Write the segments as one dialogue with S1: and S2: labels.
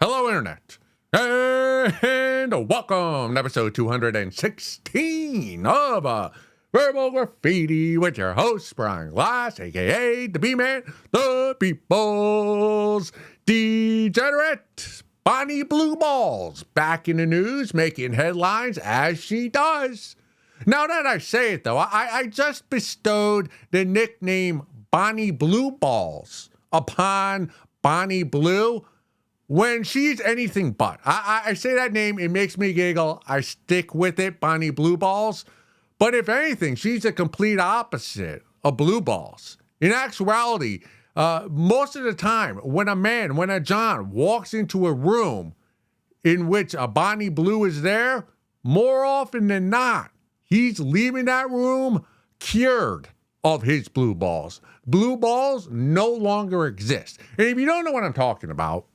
S1: Hello, Internet, and welcome to episode 216 of Verbal Graffiti with your host, Brian Glass, a.k.a. the B-Man, the People's Degenerate. Bonnie Blue Balls back in the news, making headlines as she does. Now that I say it, though, I just bestowed the nickname Bonnie Blue Balls upon Bonnie Blue when she's anything but. I say that name, it makes me giggle. I stick with it, Bonnie Blue Balls. But if anything, she's a complete opposite of Blue Balls. In actuality, most of the time, when a John walks into a room in which a Bonnie Blue is there, more often than not, he's leaving that room cured of his blue balls. Blue balls no longer exist. And if you don't know what I'm talking about,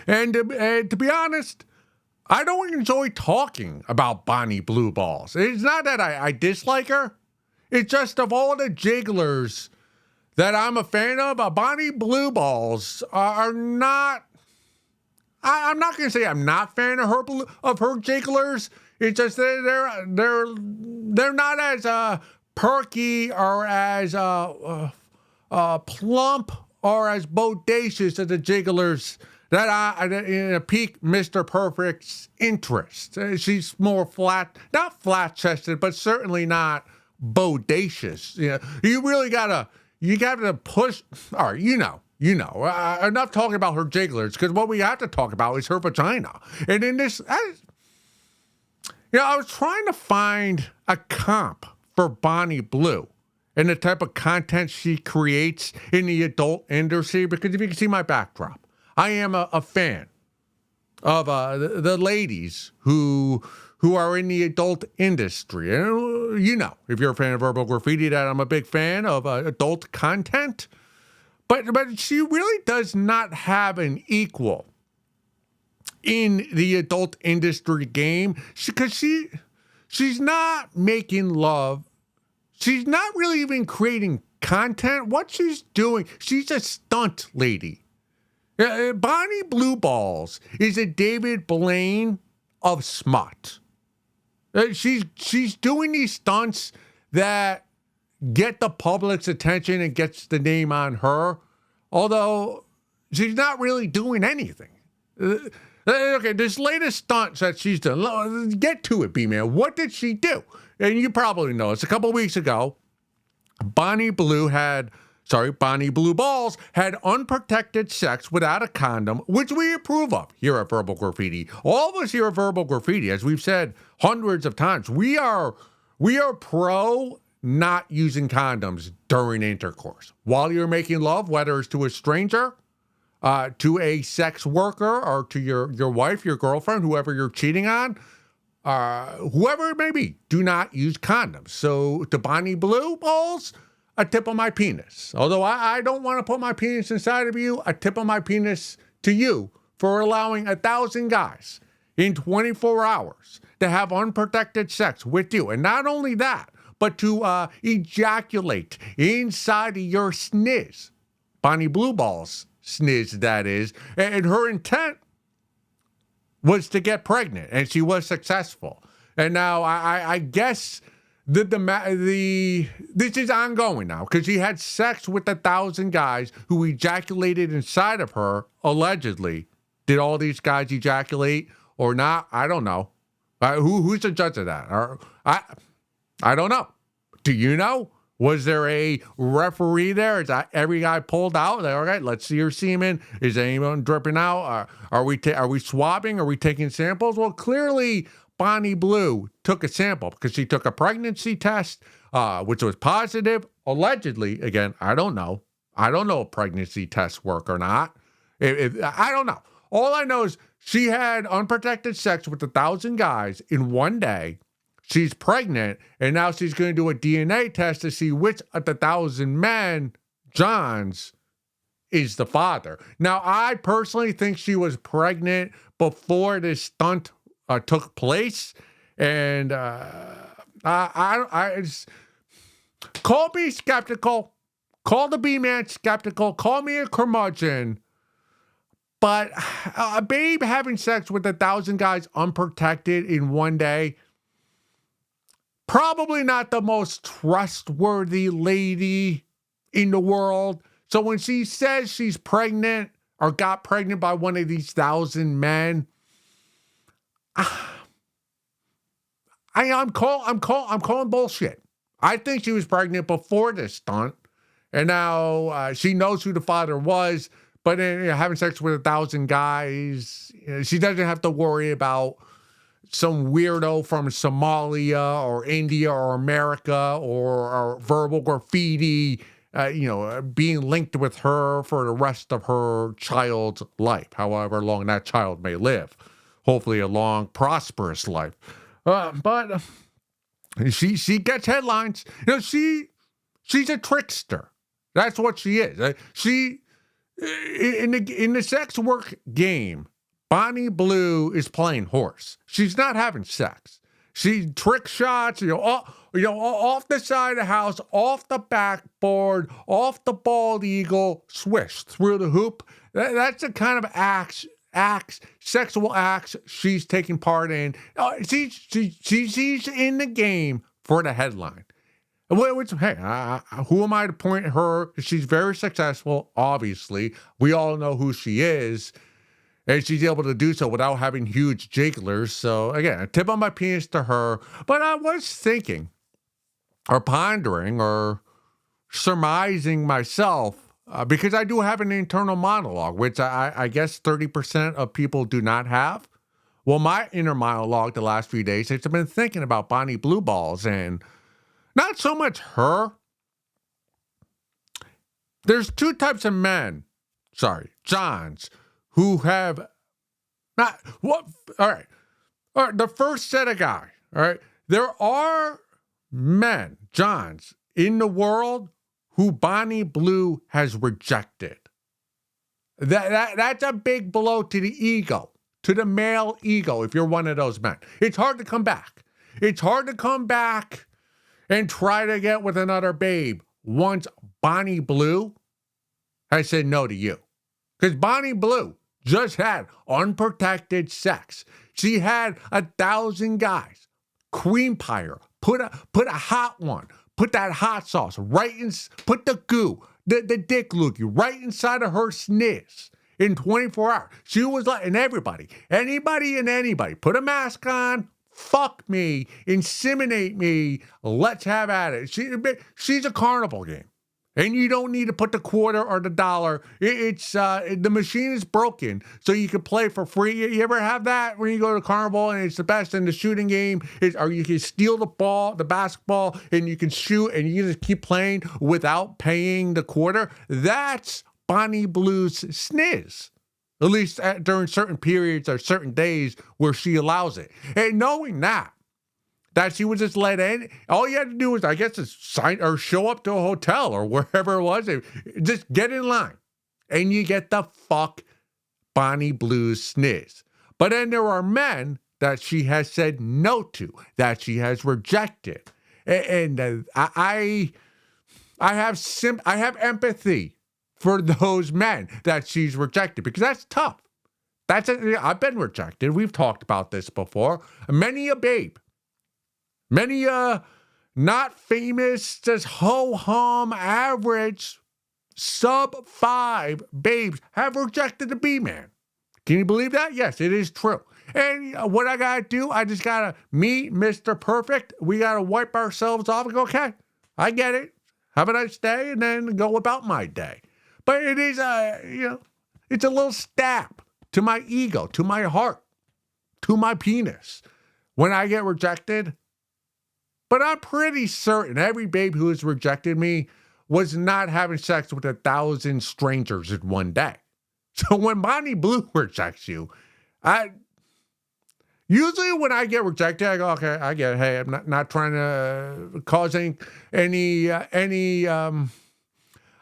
S1: and to be honest, I don't enjoy talking about Bonnie Blue Balls. It's not that I dislike her. It's just of all the jigglers that I'm a fan of, Bonnie Blue Balls are not. I'm not going to say I'm not a fan of her jigglers. It's just they're not as perky or as plump or as bodacious as the jigglers that pique Mr. Perfect's interest. She's more not flat-chested, but certainly not bodacious. You really gotta push. All right, enough talking about her jigglers, because what we have to talk about is her vagina. And in this, I was trying to find a comp for Bonnie Blue and the type of content she creates in the adult industry, because if you can see my backdrop, I am a fan of the ladies who are in the adult industry. And if you're a fan of Verbal Graffiti, that I'm a big fan of adult content. But she really does not have an equal in the adult industry game, because she's not making love. She's not really even creating content. What she's doing, she's a stunt lady. Bonnie Blue Balls is a David Blaine of smut. She's doing these stunts that get the public's attention and gets the name on her, although she's not really doing anything. Okay, this latest stunt that she's done, get to it, B-Man. What did she do? And you probably know, it's a couple weeks ago, Bonnie Blue Balls had unprotected sex without a condom, which we approve of here at Verbal Graffiti. All of us here at Verbal Graffiti, as we've said hundreds of times, we are pro not using condoms during intercourse. While you're making love, whether it's to a stranger, to a sex worker, or to your wife, your girlfriend, whoever you're cheating on, whoever it may be, do not use condoms. So to Bonnie Blue Balls, a tip of my penis. Although I don't want to put my penis inside of you, a tip of my penis to you for allowing 1,000 guys in 24 hours to have unprotected sex with you. And not only that, but to ejaculate inside of your sniz. Bonnie Blue Balls sniz, that is. And her intent was to get pregnant, and she was successful. And now I guess this is ongoing now, because she had sex with 1,000 guys who ejaculated inside of her, allegedly. Did all these guys ejaculate or not? I don't know. Who's the judge of that? I don't know. Do you know? Was there a referee there? Is that every guy pulled out? All right, let's see your semen. Is anyone dripping out? Are we swabbing? Are we taking samples? Well, clearly Bonnie Blue took a sample, because she took a pregnancy test, which was positive. Allegedly, again, I don't know. I don't know if pregnancy tests work or not. I don't know. All I know is she had unprotected sex with 1,000 guys in one day. She's pregnant, and now she's going to do a DNA test to see which of the 1,000 men, Johns, is the father. Now, I personally think she was pregnant before this stunt took place, and call me skeptical, call the B-Man skeptical, call me a curmudgeon, But a babe having sex with 1,000 guys unprotected in one day, probably not the most trustworthy lady in the world. So when she says she's pregnant or got pregnant by one of these 1,000 men, I'm calling bullshit. I think she was pregnant before this stunt, and now she knows who the father was. But having sex with 1,000 guys, she doesn't have to worry about some weirdo from Somalia or India or America or verbal graffiti, being linked with her for the rest of her child's life, however long that child may live. Hopefully a long, prosperous life. But she gets headlines. She's a trickster. That's what she is. In the sex work game, Bonnie Blue is playing horse. She's not having sex. She trick shots, off the side of the house, off the backboard, off the bald eagle, swish through the hoop. That's the kind of sexual acts she's taking part in. She's in the game for the headline. Which, hey, who am I to point at her? She's very successful, obviously. We all know who she is. And she's able to do so without having huge jigglers. So, again, a tip on my penis to her. But I was thinking, or pondering, or surmising myself, because I do have an internal monologue, which I guess 30% of people do not have. Well, my inner monologue the last few days has been thinking about Bonnie Blue Balls, and not so much her. There's two types of men, Johns, who have not, what, all right, the first set of guys, all right, there are men, Johns, in the world who Bonnie Blue has rejected. That's a big blow to the ego, to the male ego, if you're one of those men. It's hard to come back. It's hard to come back and try to get with another babe once Bonnie Blue has said no to you. Because Bonnie Blue just had unprotected sex. She had 1,000 guys. Cream pie her. Put a hot one. Put that hot sauce right in, put the goo, the dick loogie right inside of her sniz in 24 hours. She was like, and anybody, and anybody, put a mask on, fuck me, inseminate me, let's have at it. She's a carnival game. And you don't need to put the quarter or the dollar. The machine is broken, so you can play for free. You ever have that when you go to carnival and it's the best in the shooting game? Or you can steal the ball, the basketball, and you can shoot and you just keep playing without paying the quarter? That's Bonnie Blue's sniz. At least during certain periods or certain days where she allows it. And knowing that she was just let in, all you had to do was, I guess, just sign or show up to a hotel or wherever it was. Just get in line. And you get the fuck Bonnie Blue's sniz. But then there are men that she has said no to, that she has rejected. And I have empathy for those men that she's rejected, because that's tough. I've been rejected. We've talked about this before. Many a babe, many not famous, just ho-hum, average, sub-5 babes have rejected the B-man. Can you believe that? Yes, it is true. And what I got to do, I just got to meet Mr. Perfect. We got to wipe ourselves off and go, okay, I get it. Have a nice day, and then go about my day. But it is, it's a little stab to my ego, to my heart, to my penis when I get rejected. But I'm pretty certain every babe who has rejected me was not having sex with 1,000 strangers in one day. So when Bonnie Blue rejects you, usually when I get rejected, I go, okay, I get it. Hey, I'm not trying to cause any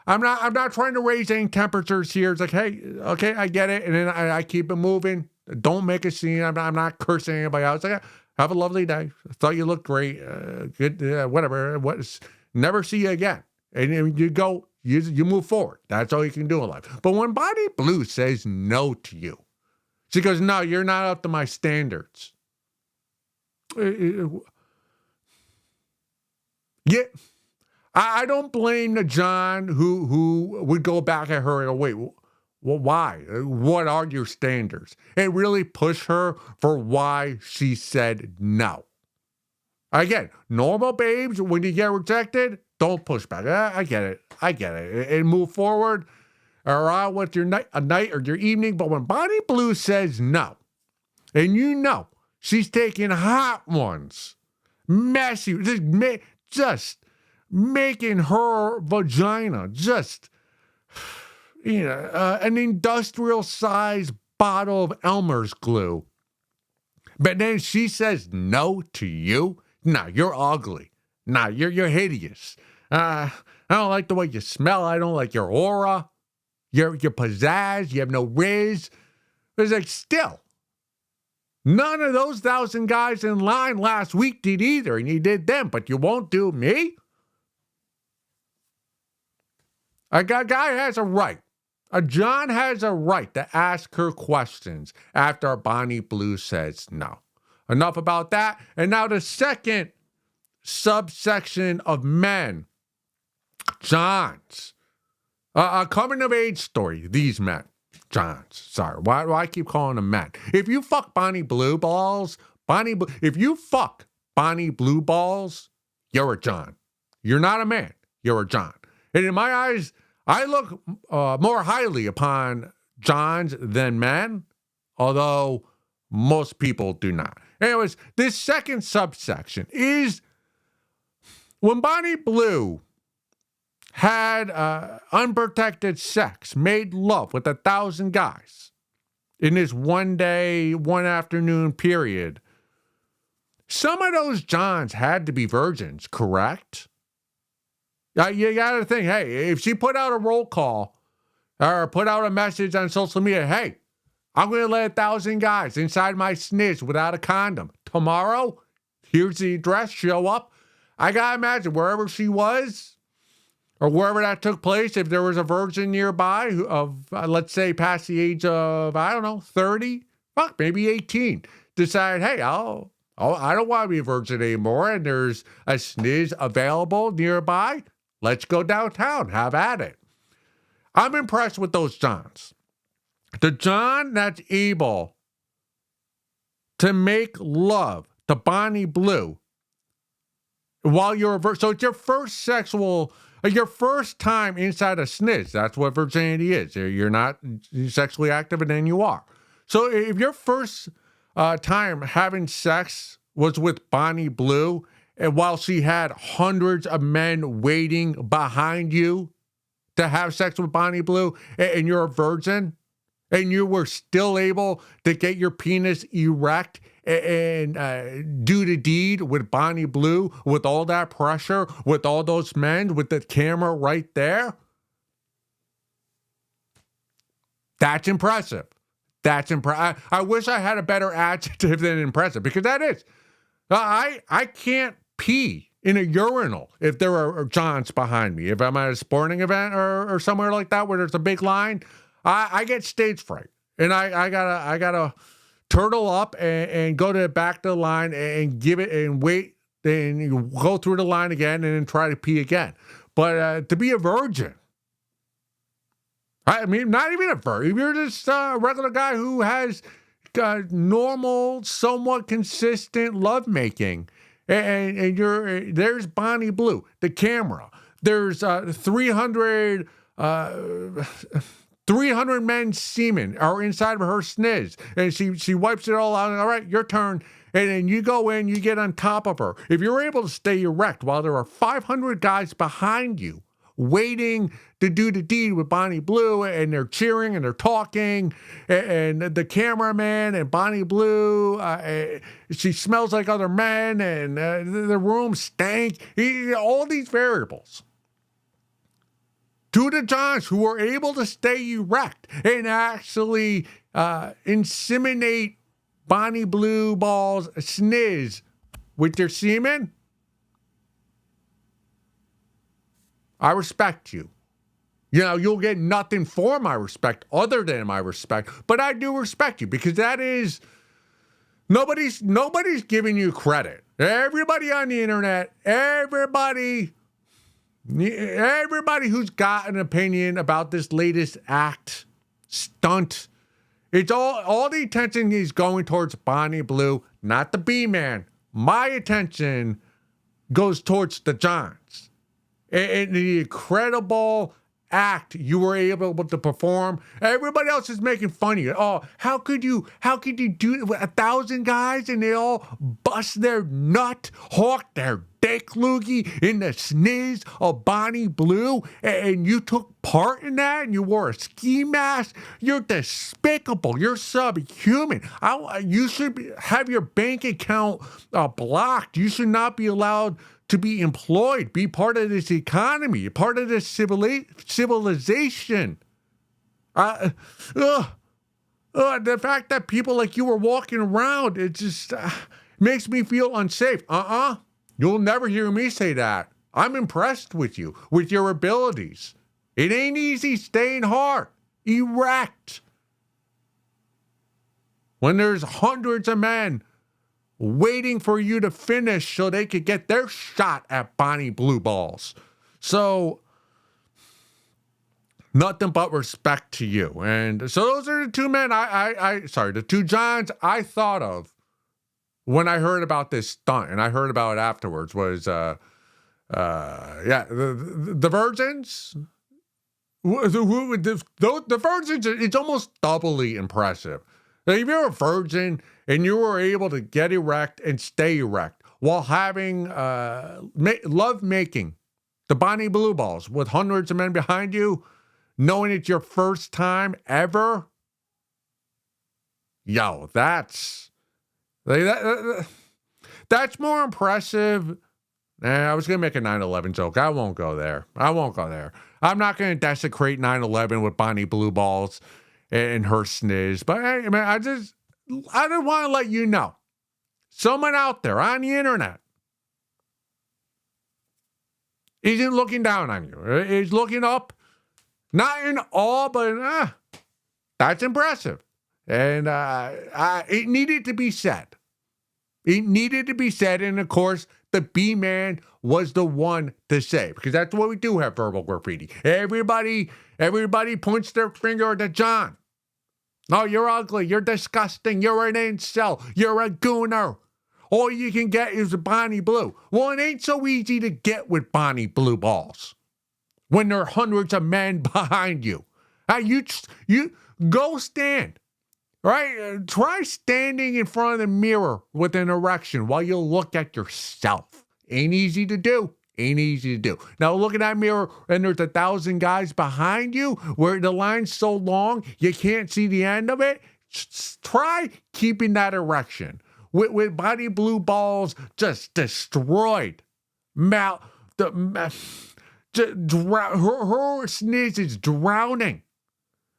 S1: I'm not trying to raise any temperatures here. It's like, hey, okay, I get it. And then I keep it moving. Don't make a scene. I'm not cursing anybody else. Like, have a lovely day. I thought you looked great. Good, whatever. Never see you again. And you go You move forward. That's all you can do in life. But when Bonnie Blue says no to you, she goes, no, you're not up to my standards. Yeah. I don't blame the John who would go back at her and go, wait, well, why? What are your standards? And really push her for why she said no. Again, normal babes, when you get rejected, don't push back. I get it. And move forward or out with your night or your evening. But when Bonnie Blue says no, and you know she's taking hot ones, messy, just making her vagina just, an industrial sized bottle of Elmer's glue. But then she says no to you. Nah, you're ugly. Nah, you're hideous. I don't like the way you smell. I don't like your aura. Your pizzazz. You have no riz. It's like, still, none of those 1,000 guys in line last week did either, and you did them, but you won't do me? A guy has a right. A John has a right to ask her questions after Bonnie Blue says no. Enough about that. And now the second subsection of men, Johns. A coming of age story, these men. Johns. Sorry, why do I keep calling them men? If you fuck Bonnie Blue Balls, if you fuck Bonnie Blue Balls, you're a John. You're not a man. You're a John. And in my eyes, I look more highly upon Johns than men, although most people do not. Anyways, this second subsection is when Bonnie Blue had unprotected sex, made love with 1,000 guys in this one day, one afternoon period. Some of those Johns had to be virgins, correct? You got to think, hey, if she put out a roll call or put out a message on social media, hey, I'm going to let 1,000 guys inside my sniz without a condom. Tomorrow, here's the address, show up. I got to imagine wherever she was or wherever that took place, if there was a virgin nearby of, let's say, past the age of, 30, maybe 18, decide, hey, I don't want to be a virgin anymore, and there's a sniz available nearby. Let's go downtown. Have at it. I'm impressed with those Johns. The John that's able to make love to Bonnie Blue while you're a virgin. So it's your first time inside a sniz. That's what virginity is. You're not sexually active, and then you are. So if your first time having sex was with Bonnie Blue, and while she had hundreds of men waiting behind you to have sex with Bonnie Blue, and you're a virgin, and you were still able to get your penis erect and do the deed with Bonnie Blue, with all that pressure, with all those men, with the camera right there, that's impressive. That's impressive. I wish I had a better adjective than impressive, because that is. I can't pee in a urinal if there are Johns behind me. If I'm at a sporting event or somewhere like that where there's a big line, I get stage fright, and I gotta turtle up and go to the back of the line and give it and wait, and you go through the line again and then try to pee again. But to be a virgin, I mean, not even a virgin. If you're just a regular guy who has normal, somewhat consistent lovemaking, and there's Bonnie Blue, the camera. There's 300 men's semen are inside of her sniz, and she wipes it all out. All right, your turn. And then you go in, you get on top of her. If you're able to stay erect while there are 500 guys behind you waiting to do the deed with Bonnie Blue, and they're cheering and they're talking, and the cameraman and Bonnie Blue, she smells like other men, and the room stank. All these variables. To the Johns who were able to stay erect and actually inseminate Bonnie Blue Ball's sniz with their semen, I respect you. You'll get nothing for my respect other than my respect, but I do respect you because that is nobody's giving you credit. Everybody on the internet, everybody who's got an opinion about this latest stunt, it's all the attention is going towards Bonnie Blue, not the B-Man. My attention goes towards the Johns and the incredible act you were able to perform. Everybody else is making fun of you. Oh, how could you do it with 1,000 guys and they all bust their nut, hawk their dick loogie in the sniz of Bonnie Blue, and you took part in that and you wore a ski mask? You're despicable. You're subhuman. You should have your bank account blocked. You should not be allowed to be employed, be part of this economy, part of this civilization. The fact that people like you were walking around, it just makes me feel unsafe. You'll never hear me say that. I'm impressed with you, with your abilities. It ain't easy staying hard, erect, when there's hundreds of men waiting for you to finish so they could get their shot at Bonnie Blue Balls. So, nothing but respect to you. And so those are the two men the two Johns I thought of when I heard about this stunt, and I heard about it afterwards, was, the virgins. The virgins, it's almost doubly impressive. Now, if you're a virgin and you were able to get erect and stay erect while having love making the Bonnie Blue Balls with hundreds of men behind you, knowing it's your first time ever, that's more impressive. I was going to make a 9/11 joke. I won't go there. I'm not going to desecrate 9/11 with Bonnie Blue Balls and her sniz. But hey, man, I just want to let you know, someone out there on the internet isn't looking down on you. Is looking up, not in awe, but that's impressive. And it needed to be said. It needed to be said. And of course, the B-Man was the one to say, because that's what we do have verbal graffiti. Everybody points their finger at John. No, you're ugly. You're disgusting. You're an incel. You're a gooner. All you can get is a Bonnie Blue. Well, it ain't so easy to get with Bonnie Blue Balls when there are hundreds of men behind you. You go stand. Right? Try standing in front of the mirror with an erection while you look at yourself. Ain't easy to do. Now look at that mirror and there's 1,000 guys behind you where the line's so long you can't see the end of it. Try keeping that erection with Bonnie Blue Balls just destroyed. Her sniz is drowning.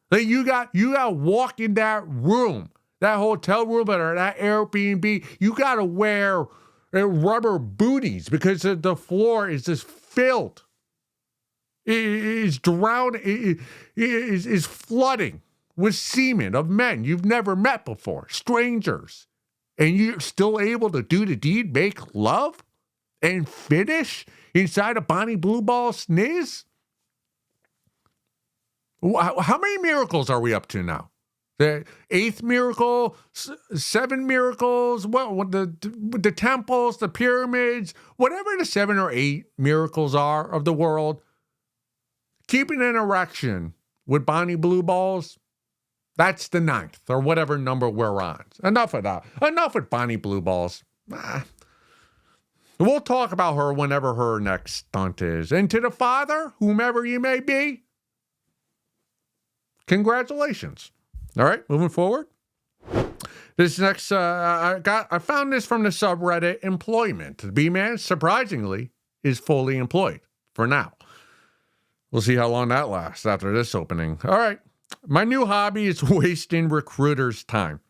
S1: Like you got to walk in that room, that hotel room or that Airbnb. You got to wear rubber booties because the floor is just filled. It is drowned. It is flooding with semen of men you've never met before, strangers, and you're still able to do the deed, make love, and finish inside a Bonnie Blue Ball sniz. How many miracles are we up to now? The 8th miracle, 7 miracles, what the temples, the pyramids, whatever the 7 or 8 miracles are of the world. Keeping an erection with Bonnie Blue Balls, that's the 9th or whatever number we're on. Enough of that. Enough with Bonnie Blue Balls. We'll talk about her whenever her next stunt is. And to the father, whomever you may be, congratulations. All right, moving forward. This next, I found this from the subreddit employment. The B-Man, surprisingly, is fully employed for now. We'll see how long that lasts after this opening. All right, my new hobby is wasting recruiters' time.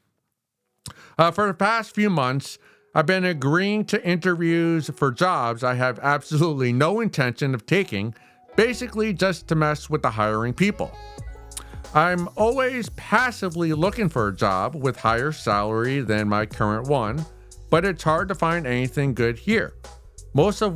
S1: For the past few months, I've been agreeing to interviews for jobs I have absolutely no intention of taking basically just to mess with the hiring people. I'm always passively looking for a job with higher salary than my current one, but it's hard to find anything good here. Most of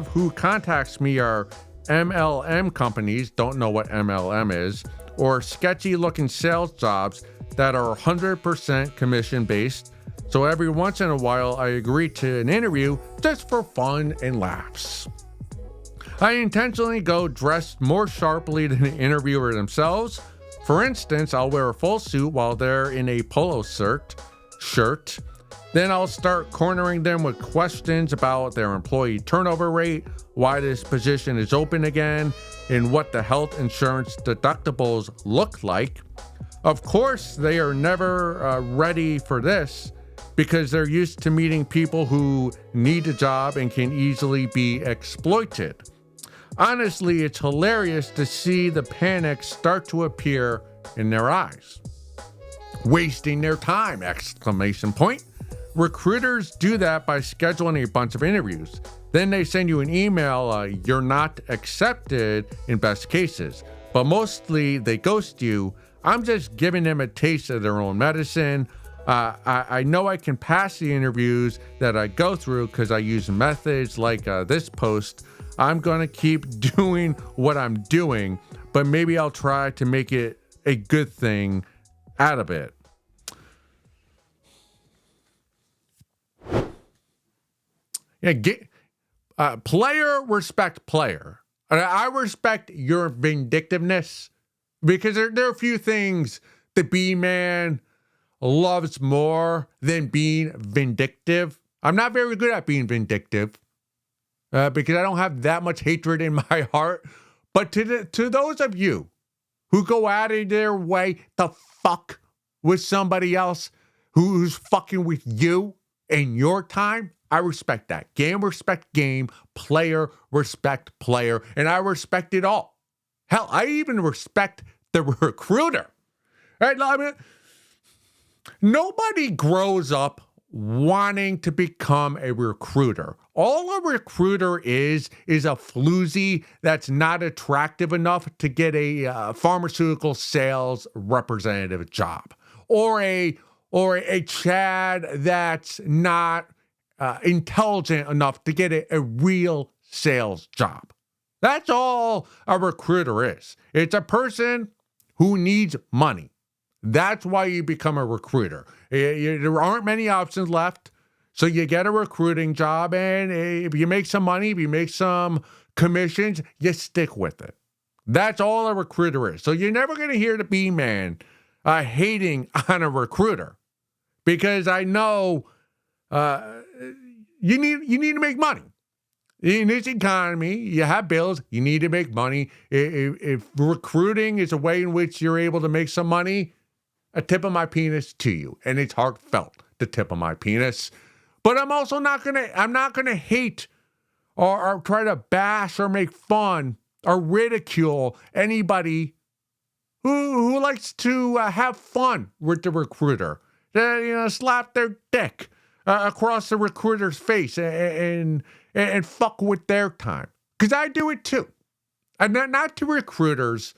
S1: who contacts me are MLM companies, don't know what MLM is, or sketchy looking sales jobs that are 100% commission based. So every once in a while I agree to an interview just for fun and laughs. I intentionally go dressed more sharply than the interviewer themselves. For instance, I'll wear a full suit while they're in a polo shirt. Then I'll start cornering them with questions about their employee turnover rate, why this position is open again, and what the health insurance deductibles look like. Of course, they are never ready for this because they're used to meeting people who need a job and can easily be exploited. Honestly, it's hilarious to see the panic start to appear in their eyes. Wasting their time! ! Recruiters do that by scheduling a bunch of interviews. Then they send you an email, you're not accepted in best cases. But mostly they ghost you. I'm just giving them a taste of their own medicine. I know I can pass the interviews that I go through because I use methods like this post. I'm going to keep doing what I'm doing, but maybe I'll try to make it a good thing out of it. Yeah, player respect player. I respect your vindictiveness because there are a few things the B-man loves more than being vindictive. I'm not very good at being vindictive because I don't have that much hatred in my heart. But to those of you who go out of their way to fuck with somebody else who's fucking with you in your time, I respect that. Game respect game, player respect player, and I respect it all. Hell, I even respect the recruiter. Right? I mean, nobody grows up wanting to become a recruiter. All a recruiter is a floozy that's not attractive enough to get a pharmaceutical sales representative job, or a Chad that's not intelligent enough to get a real sales job. That's all a recruiter is. It's a person who needs money. That's why you become a recruiter. There aren't many options left, so you get a recruiting job, and if you make some money, if you make some commissions, you stick with it. That's all a recruiter is. So you're never going to hear the B-man hating on a recruiter, because I know you need to make money. In this economy, you have bills, you need to make money. If recruiting is a way in which you're able to make some money, a tip of my penis to you. And it's heartfelt, the tip of my penis. But I'm also not gonna hate or try to bash or make fun or ridicule anybody who likes to have fun with the recruiter. Slap their dick across the recruiter's face and fuck with their time. Because I do it too. And not to recruiters,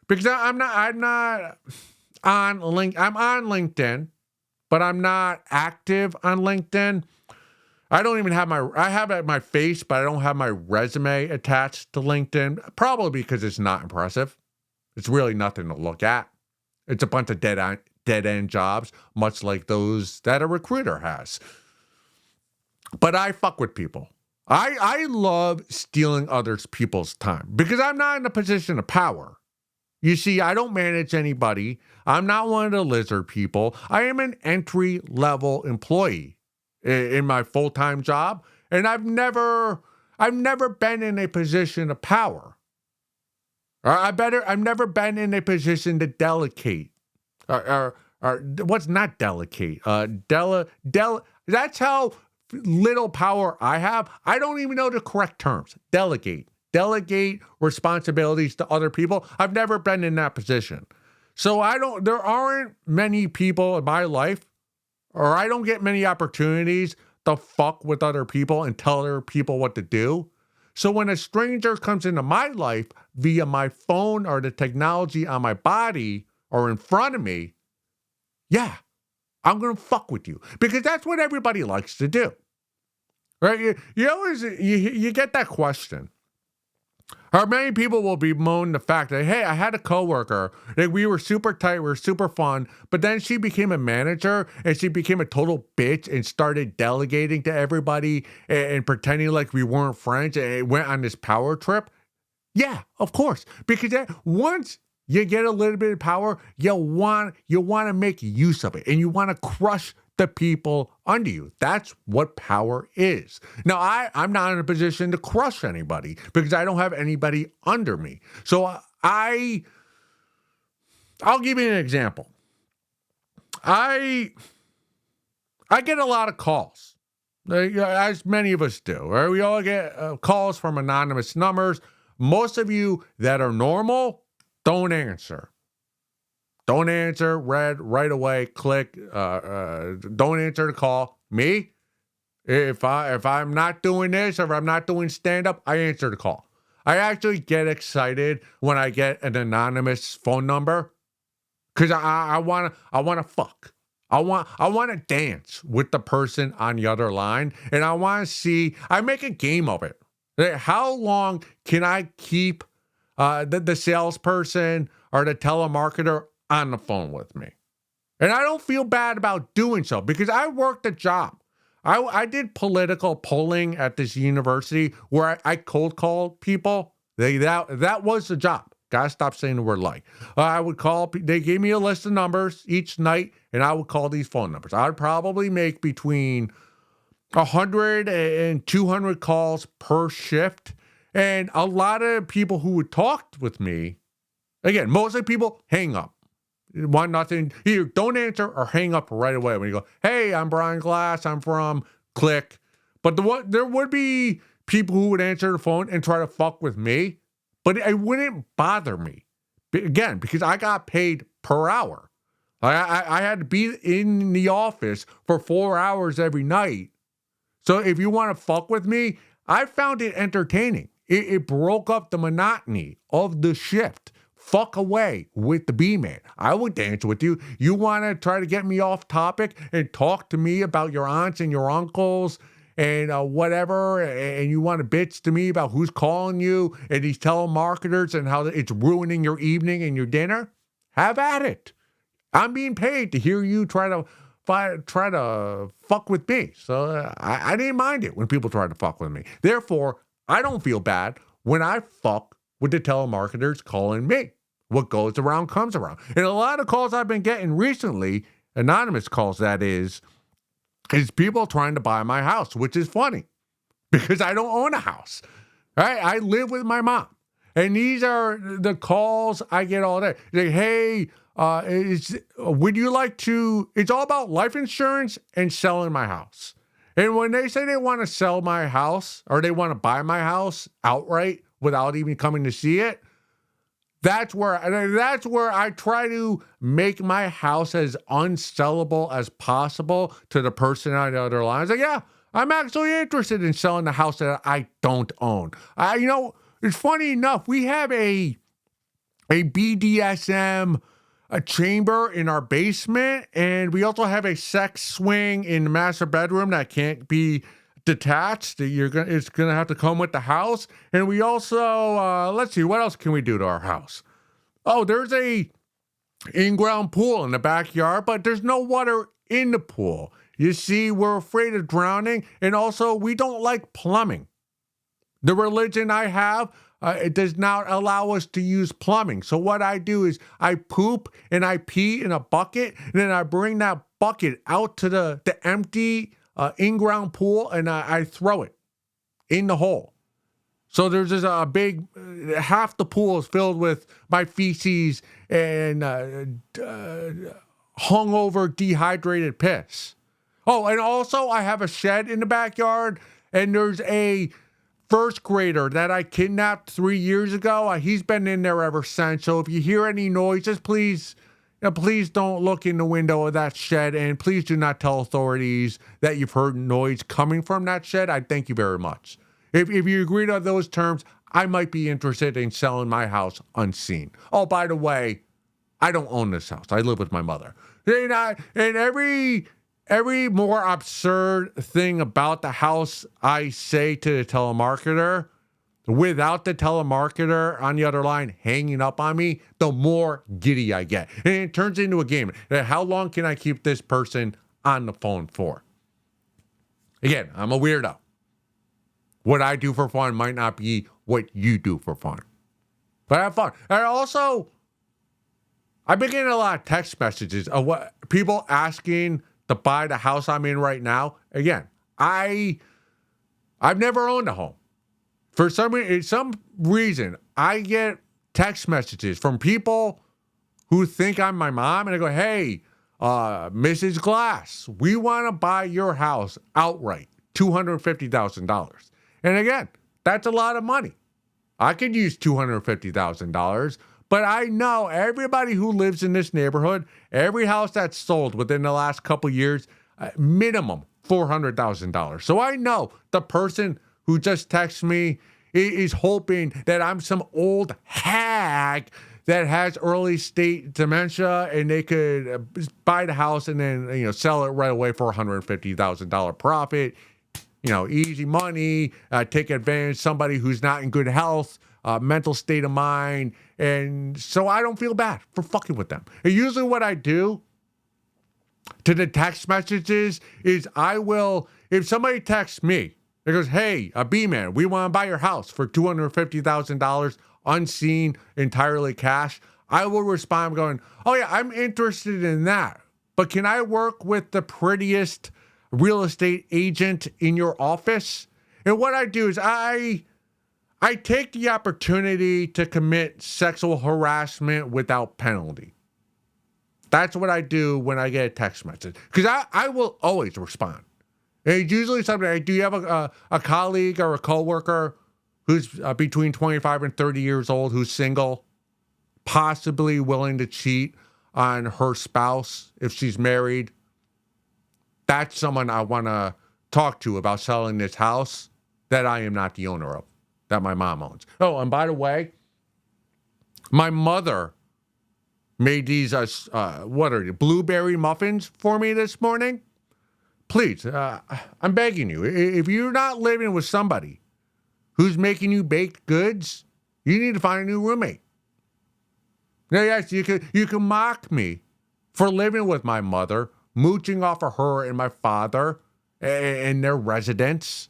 S1: because I'm not on LinkedIn. I'm on LinkedIn, but I'm not active on LinkedIn. I don't even have I have my face, but I don't have my resume attached to LinkedIn, probably because it's not impressive. It's really nothing to look at. It's a bunch of dead-end jobs, much like those that a recruiter has. But I fuck with people. I love stealing other people's time because I'm not in a position of power. You see, I don't manage anybody. I'm not one of the lizard people. I am an entry-level employee in my full-time job, and I've never been in a position of power. I've never been in a position to delegate. Or what's not delegate? That's how little power I have. I don't even know the correct terms. Delegate responsibilities to other people. I've never been in that position. So there aren't many people in my life, or I don't get many opportunities to fuck with other people and tell other people what to do. So when a stranger comes into my life via my phone or the technology on my body or in front of me, yeah, I'm going to fuck with you because that's what everybody likes to do. Right? You always you get that question. Or many people will bemoan the fact that, hey, I had a coworker, that we were super tight, we were super fun, but then she became a manager and she became a total bitch and started delegating to everybody and pretending like we weren't friends and it went on this power trip. Yeah, of course. Because once you get a little bit of power, you want to make use of it and you want to crush the people under you. That's what power is. Now, I'm not in a position to crush anybody because I don't have anybody under me. So I'll give you an example. I get a lot of calls, as many of us do. Right? We all get calls from anonymous numbers. Most of you that are normal don't answer. Don't answer, read right away, click, don't answer the call. Me, if I'm not doing this or if I'm not doing stand-up, I answer the call. I actually get excited when I get an anonymous phone number because I wanna fuck. I want to dance with the person on the other line, and I want to see. I make a game of it. How long can I keep the salesperson or the telemarketer on the phone with me? And I don't feel bad about doing so because I worked a job. I did political polling at this university where I cold called people. That was the job. Gotta stop saying the word like. I would call, they gave me a list of numbers each night and I would call these phone numbers. I would probably make between 100 and 200 calls per shift. And a lot of people who would talk with me, again, mostly people hang up. Want nothing. Either don't answer or hang up right away when you go, hey, I'm Brian Glass. I'm from click. But there would be people who would answer the phone and try to fuck with me, but it wouldn't bother me. Again, because I got paid per hour. I had to be in the office for 4 hours every night. So if you want to fuck with me, I found it entertaining. It broke up the monotony of the shift. Fuck away with the B-man. I would dance with you. You want to try to get me off topic and talk to me about your aunts and your uncles and whatever, and you want to bitch to me about who's calling you and these telemarketers and how it's ruining your evening and your dinner? Have at it. I'm being paid to hear you try to fuck with me. So I didn't mind it when people tried to fuck with me. Therefore, I don't feel bad when I fuck with the telemarketers calling me. What goes around comes around. And a lot of calls I've been getting recently, anonymous calls that is people trying to buy my house, which is funny because I don't own a house. Right? I live with my mom. And these are the calls I get all day. Like, hey, would you like to, it's all about life insurance and selling my house. And when they say they want to sell my house or they want to buy my house outright without even coming to see it, that's where I try to make my house as unsellable as possible to the person on the other line. I was like, yeah, I'm actually interested in selling the house that I don't own. It's funny enough, we have a BDSM chamber in our basement, and we also have a sex swing in the master bedroom that can't be detached. It's gonna have to come with the house. And we also let's see, what else can we do to our house? Oh, there's a in-ground pool in the backyard, but there's no water in the pool. You see, we're afraid of drowning, and also we don't like plumbing. The religion I have, it does not allow us to use plumbing. So what I do is I poop and I pee in a bucket, and then I bring that bucket out to the empty in-ground pool, and I throw it in the hole. So there's just a big, half the pool is filled with my feces and hungover, dehydrated piss. Oh, and also I have a shed in the backyard, and there's a first grader that I kidnapped 3 years ago. He's been in there ever since. So if you hear any noises, please don't look in the window of that shed, and please do not tell authorities that you've heard noise coming from that shed. I thank you very much. If you agree to those terms, I might be interested in selling my house unseen. Oh, by the way, I don't own this house. I live with my mother. And every more absurd thing about the house I say to the telemarketer, without the telemarketer on the other line hanging up on me, the more giddy I get. And it turns into a game. How long can I keep this person on the phone for? Again, I'm a weirdo. What I do for fun might not be what you do for fun. But I have fun. And also, I've been getting a lot of text messages of what people asking to buy the house I'm in right now. Again, I've never owned a home. For some reason, I get text messages from people who think I'm my mom, and I go, hey, Mrs. Glass, we want to buy your house outright, $250,000. And again, that's a lot of money. I could use $250,000, but I know everybody who lives in this neighborhood, every house that's sold within the last couple years, minimum $400,000. So I know the person who just texted me is hoping that I'm some old hag that has early stage dementia and they could buy the house and then sell it right away for $150,000 profit. Easy money, take advantage of somebody who's not in good health, mental state of mind. And so I don't feel bad for fucking with them. And usually what I do to the text messages is if somebody texts me, it goes, hey, B-Man, we want to buy your house for $250,000, unseen, entirely cash. I will respond going, oh yeah, I'm interested in that. But can I work with the prettiest real estate agent in your office? And what I do is I take the opportunity to commit sexual harassment without penalty. That's what I do when I get a text message. Because I will always respond. And it's usually something like, do you have a colleague or a coworker who's between 25 and 30 years old, who's single, possibly willing to cheat on her spouse if she's married? That's someone I want to talk to about selling this house that I am not the owner of, that my mom owns. Oh, and by the way, my mother made these, blueberry muffins for me this morning. Please, I'm begging you, if you're not living with somebody who's making you baked goods, you need to find a new roommate. Now, yes, you can mock me for living with my mother, mooching off of her and my father and their residence.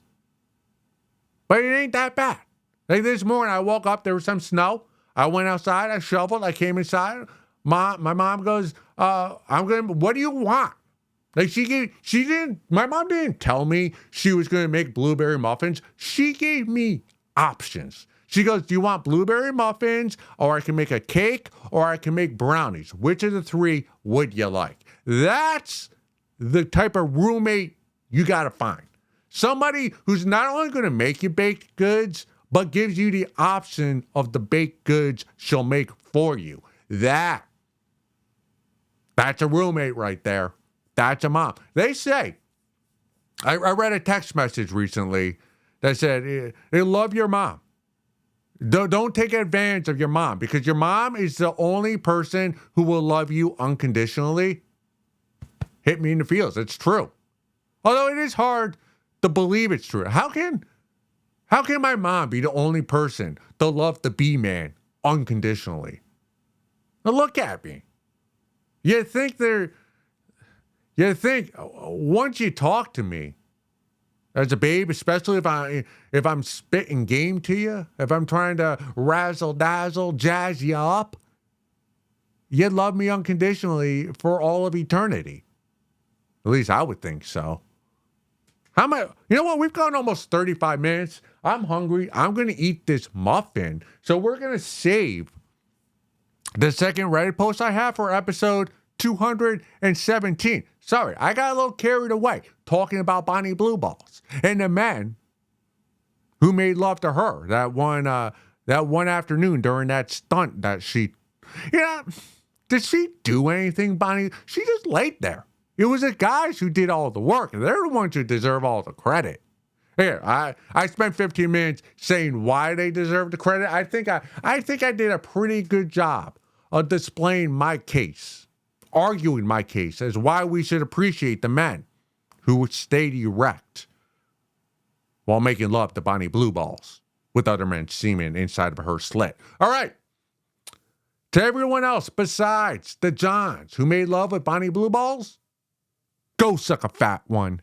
S1: But it ain't that bad. Like this morning, I woke up, there was some snow. I went outside, I shoveled, I came inside. My mom goes, what do you want? Like my mom didn't tell me she was going to make blueberry muffins. She gave me options. She goes, do you want blueberry muffins, or I can make a cake, or I can make brownies? Which of the three would you like? That's the type of roommate you got to find. Somebody who's not only going to make you baked goods, but gives you the option of the baked goods she'll make for you. That's a roommate right there. That's a mom. They say, I read a text message recently that said, they love your mom. Don't take advantage of your mom, because your mom is the only person who will love you unconditionally. Hit me in the feels. It's true. Although it is hard to believe it's true. How can my mom be the only person to love the B-Man unconditionally? Now look at me. You think once you talk to me as a babe, especially if I'm spitting game to you, if I'm trying to razzle dazzle, jazz you up, you'd love me unconditionally for all of eternity. At least I would think so. You know what? We've gone almost 35 minutes. I'm hungry. I'm going to eat this muffin. So we're going to save the second Reddit post I have for episode 217. Sorry, I got a little carried away talking about Bonnie Blue Balls and the man who made love to her that one afternoon during that stunt that she, did she do anything, Bonnie? She just laid there. It was the guys who did all the work. They're the ones who deserve all the credit. Here, I spent 15 minutes saying why they deserve the credit. I think I did a pretty good job of displaying my case, arguing my case as why we should appreciate the men who stayed erect while making love to Bonnie Blue Balls with other men's semen inside of her slit. All right. To everyone else besides the Johns who made love with Bonnie Blue Balls, go suck a fat one.